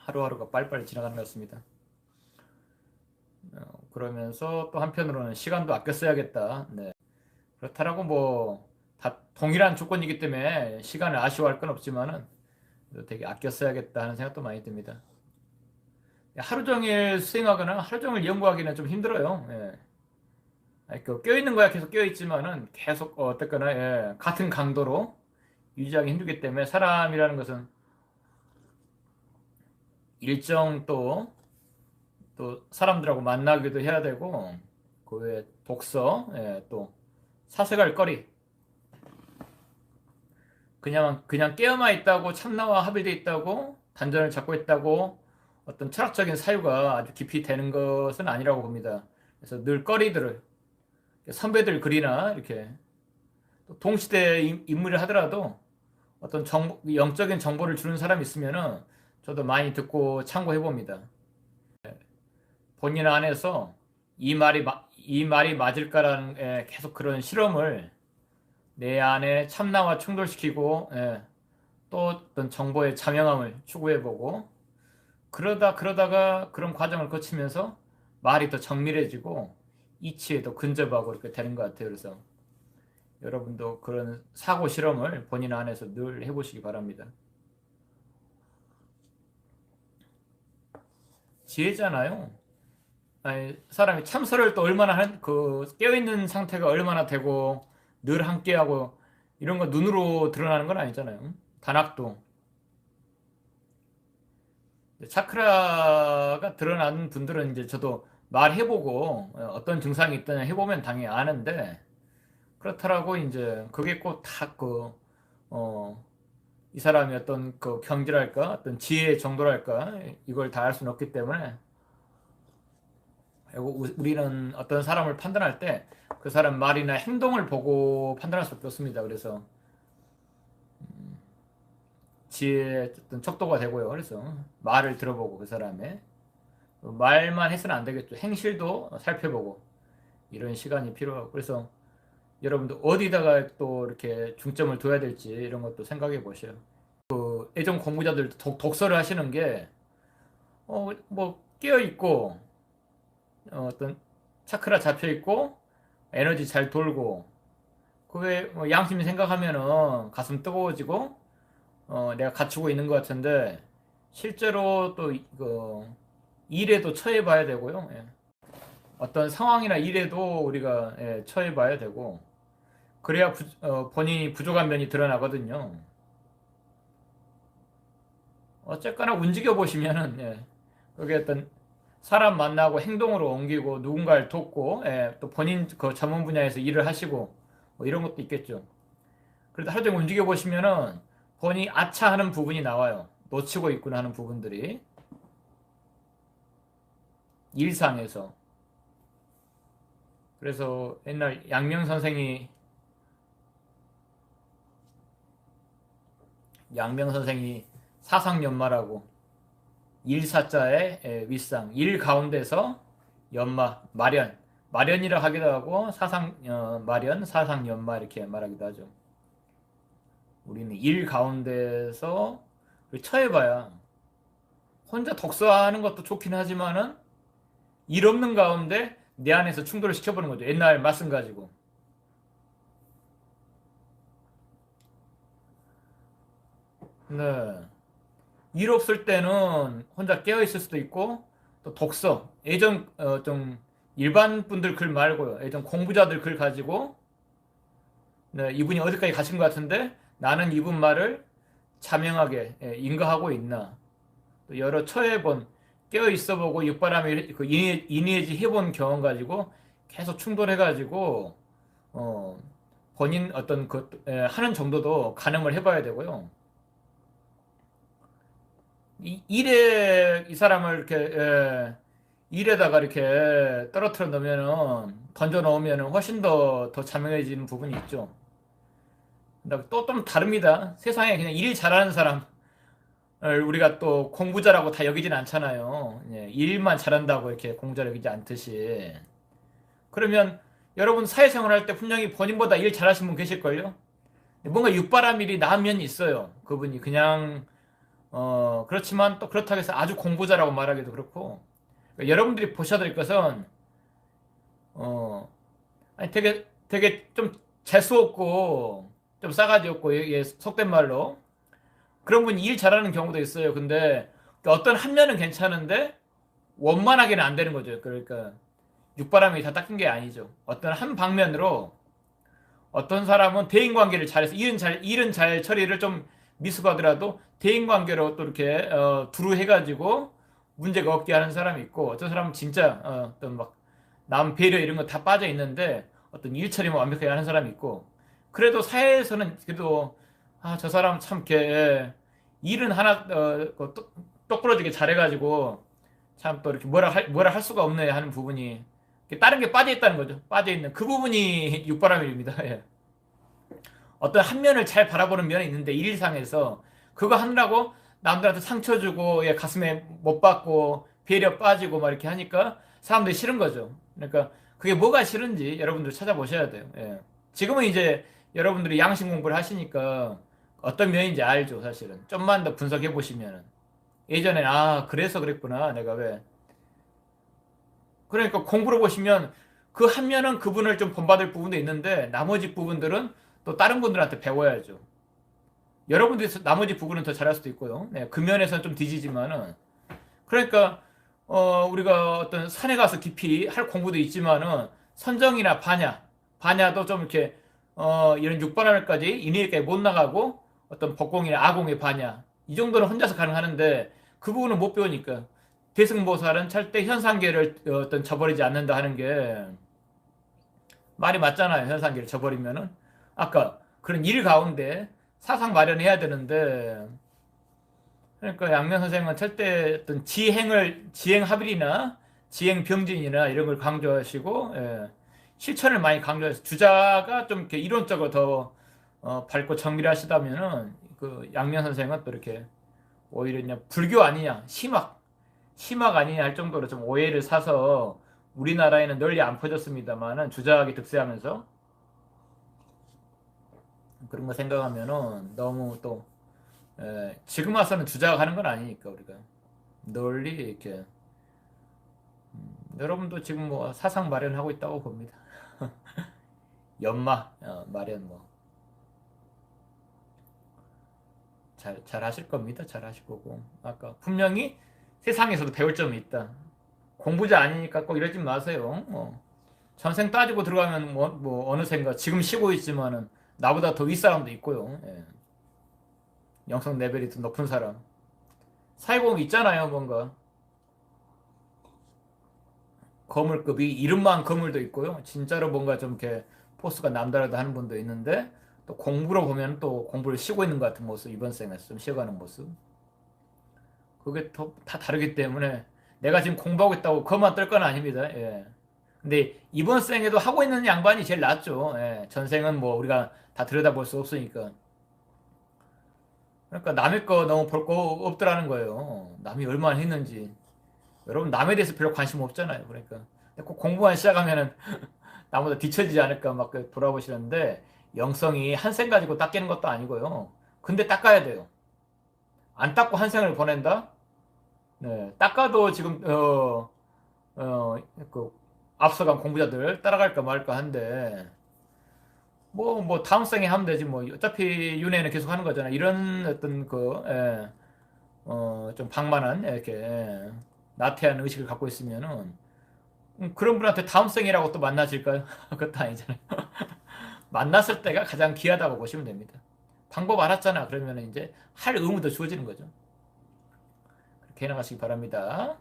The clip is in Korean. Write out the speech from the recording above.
하루하루가 빨리빨리 지나가는 것 같습니다. 그러면서 또 한편으로는 시간도 아껴 써야겠다. 네. 그렇다라고 뭐 다 동일한 조건이기 때문에 시간을 아쉬워할 건 없지만은 되게 아껴 써야겠다 하는 생각도 많이 듭니다. 하루 종일 수행하거나 하루 종일 연구하기는 좀 힘들어요. 예. 아니, 껴있는 거야 계속 껴있지만은 계속 어쨌거나 예, 같은 강도로 유지하기 힘들기 때문에 사람이라는 것은 일정 또 사람들하고 만나기도 해야 되고 그 외에 독서 예, 또 사색할 거리 그냥 깨어만 있다고 참나와 합의되어 있다고 단전을 잡고 있다고 어떤 철학적인 사유가 아주 깊이 되는 것은 아니라고 봅니다. 그래서 늘 거리들을 선배들 글이나 이렇게 또 동시대 인물을 하더라도 어떤 영적인 정보를 주는 사람이 있으면은 저도 많이 듣고 참고해 봅니다. 본인 안에서 이 말이 맞을까라는 계속 그런 실험을 내 안에 참나와 충돌시키고 또 어떤 정보의 자명함을 추구해보고 그러다가 그런 과정을 거치면서 말이 더 정밀해지고 이치에 더 근접하고 이렇게 되는 것 같아요. 그래서 여러분도 그런 사고 실험을 본인 안에서 늘 해보시기 바랍니다. 지혜잖아요. 아니, 사람이 참선을 또 얼마나 깨어있는 상태가 얼마나 되고 늘 함께하고 이런 거 눈으로 드러나는 건 아니잖아요. 단학도 차크라가 드러나는 분들은 이제 저도 말해보고 어떤 증상이 있더냐 해보면 당연히 아는데 그렇더라고 이제 그게 꼭 다 이 사람이 어떤 그 경지랄까 어떤 지혜 정도랄까 이걸 다 알 수는 없기 때문에 우리는 어떤 사람을 판단할 때 그 사람 말이나 행동을 보고 판단할 수밖에 없습니다. 그래서 지혜의 어떤 척도가 되고요. 그래서 말을 들어보고 그 사람의 말만 해서는 안 되겠죠. 행실도 살펴보고 이런 시간이 필요하고 그래서 여러분도 어디다가 또 이렇게 중점을 둬야 될지 이런 것도 생각해 보셔요. 그 예전 공부자들 독서를 하시는 게 뭐 깨어 있고 어떤 차크라 잡혀 있고 에너지 잘 돌고 그게 뭐 양심이 생각하면은 가슴 뜨거워지고 내가 갖추고 있는 것 같은데 실제로 또 일에도 처해 봐야 되고요. 예. 어떤 상황이나 일에도 우리가 예, 처해 봐야 되고 그래야 본인이 부족한 면이 드러나거든요. 어쨌거나 움직여 보시면은 예, 그게 어떤 사람 만나고 행동으로 옮기고 누군가를 돕고 예, 또 본인 그 전문 분야에서 일을 하시고 뭐 이런 것도 있겠죠. 그래도 하루 종일 움직여 보시면은 본인이 아차하는 부분이 나와요. 놓치고 있구나 하는 부분들이 일상에서. 그래서 옛날 양명 선생이 사상연마라고 일사자의 윗상 일 가운데서 연마 마련이라 하기도 하고 마련 사상연마 이렇게 말하기도 하죠. 우리는 일 가운데서 처해봐야 혼자 독서하는 것도 좋긴 하지만은 일 없는 가운데 내 안에서 충돌을 시켜보는 거죠. 옛날 말씀 가지고. 네. 일 없을 때는 혼자 깨어 있을 수도 있고 또 독서 예전 좀 일반 분들 글 말고요. 예전 공부자들 글 가지고 네, 이분이 어디까지 가신 것 같은데 나는 이분 말을 자명하게 인가하고 있나 또 여러 처해본 깨어 있어보고 육바람이 그 인의해지 해본 경험 가지고 계속 충돌해가지고 어, 본인 어떤 하는 정도도 가늠을 해봐야 되고요. 일에 이 사람을 이렇게 일에다가 이렇게 떨어뜨려 놓으면은 던져 놓으면은 훨씬 더 자명해지는 부분이 있죠. 근데 또 좀 다릅니다. 세상에 그냥 일 잘하는 사람을 우리가 또 공부자라고 다 여기진 않잖아요. 예, 일만 잘한다고 이렇게 공부자 여기지 않듯이. 그러면 여러분 사회생활 할 때 분명히 본인보다 일 잘하신 분 계실걸요? 뭔가 육바라밀이 나은 면이 있어요. 그분이 그냥 그렇지만 또 그렇다고 해서 아주 공부자라고 말하기도 그렇고, 그러니까 여러분들이 보셔야 될 것은, 아니, 되게 좀 재수없고, 좀 싸가지 없고, 이게 속된 말로. 그런 분이 일 잘하는 경우도 있어요. 근데 어떤 한 면은 괜찮은데, 원만하게는 안 되는 거죠. 그러니까, 육바람이 다 닦인 게 아니죠. 어떤 한 방면으로, 어떤 사람은 대인관계를 잘해서, 일은 잘 처리를 좀 미숙하더라도, 대인관계로 또 이렇게, 두루 해가지고, 문제가 없게 하는 사람이 있고, 어떤 사람은 진짜, 어떤 막, 남 배려 이런 거 다 빠져 있는데 어떤 일 처리만 완벽하게 하는 사람이 있고 그래도 사회에서는 그래도 저 사람 참 이렇게 일은 하나 똑부러지게 잘해가지고 참 또 이렇게 뭐라 할 수가 없네 하는 부분이 다른 게 빠져 있다는 거죠. 빠져 있는 그 부분이 육바람입니다. 예. 어떤 한 면을 잘 바라보는 면이 있는데 일상에서 그거 하느라고 남들한테 상처 주고 예, 가슴에 못 받고 배려 빠지고 막 이렇게 하니까 사람들이 싫은 거죠. 그러니까 그게 뭐가 싫은지 여러분들 찾아보셔야 돼요. 예. 지금은 이제 여러분들이 양심 공부를 하시니까 어떤 면인지 알죠, 사실은. 좀만 더 분석해 보시면은. 예전엔 그래서 그랬구나. 내가 왜. 그러니까 공부를 보시면 그 한 면은 그분을 좀 본받을 부분도 있는데 나머지 부분들은 또 다른 분들한테 배워야죠. 여러분들이 나머지 부분은 더 잘할 수도 있고요. 네, 그 면에서는 좀 뒤지지만은 그러니까 우리가 어떤 산에 가서 깊이 할 공부도 있지만은 선정이나 반야도 좀 이렇게 이런 육반월까지 인위에까지 못 나가고 어떤 법공이나 아공의 반야 이 정도는 혼자서 가능하는데 그 부분은 못 배우니까 대승보살은 절대 현상계를 어떤 저버리지 않는다 하는 게 말이 맞잖아요. 현상계를 저버리면은 아까 그런 일 가운데 사상 마련해야 되는데 그러니까 양면 선생은 절대 어떤 지행합일이나 지행병진이나 이런 걸 강조하시고 예, 실천을 많이 강조해서 주자가 좀 이렇게 이론적으로 더 밝고 정밀하시다면은 그 양면 선생은 또 이렇게 오히려 그냥 불교 아니냐 심학 아니냐 할 정도로 좀 오해를 사서 우리나라에는 널리 안 퍼졌습니다만은 주자하게 득세하면서 그런 거 생각하면은 너무 또 지금 와서는 주작하는 건 아니니까 우리가 널리 이렇게 여러분도 지금 뭐 사상 마련하고 있다고 봅니다. 연마 마련 뭐 잘 하실 겁니다. 잘 하실 거고 아까 분명히 세상에서도 배울 점이 있다. 공부자 아니니까 꼭 이러지 마세요. 전생 따지고 들어가면 뭐 어느샌가 지금 쉬고 있지만은 나보다 더 윗사람도 있고요. 예. 영성 레벨이 더 높은 사람. 사회보험 있잖아요, 뭔가. 거물급이 이름만 거물도 있고요. 진짜로 뭔가 좀 이렇게 포스가 남다르다 하는 분도 있는데 또 공부로 보면 또 공부를 쉬고 있는 것 같은 모습, 이번 생에서 좀 쉬어가는 모습. 그게 다 다르기 때문에 내가 지금 공부하고 있다고 그것만 떨 건 아닙니다. 예. 근데 이번 생에도 하고 있는 양반이 제일 낫죠. 예. 전생은 뭐 우리가 다 들여다볼 수 없으니까. 그러니까 남의 거 너무 볼 거 없더라는 거예요. 남이 얼마나 했는지. 여러분 남에 대해서 별로 관심 없잖아요. 그러니까 꼭 공부만 시작하면은 나보다 뒤처지지 않을까 막 돌아보시는데 영성이 한 생 가지고 닦이는 것도 아니고요. 근데 닦아야 돼요. 안 닦고 한 생을 보낸다? 네, 닦아도 지금 그 앞서간 공부자들 따라갈까 말까 한데 뭐 다음 생에 하면 되지 뭐 어차피 윤회는 계속 하는 거잖아. 이런 어떤 좀 방만한 이렇게 나태한 의식을 갖고 있으면은 그런 분한테 다음 생이라고 또 만나질까요? 그것도 아니잖아요. 만났을 때가 가장 귀하다고 보시면 됩니다. 방법 알았잖아. 그러면 이제 할 의무도 주어지는 거죠. 그렇게 해나가시기 바랍니다.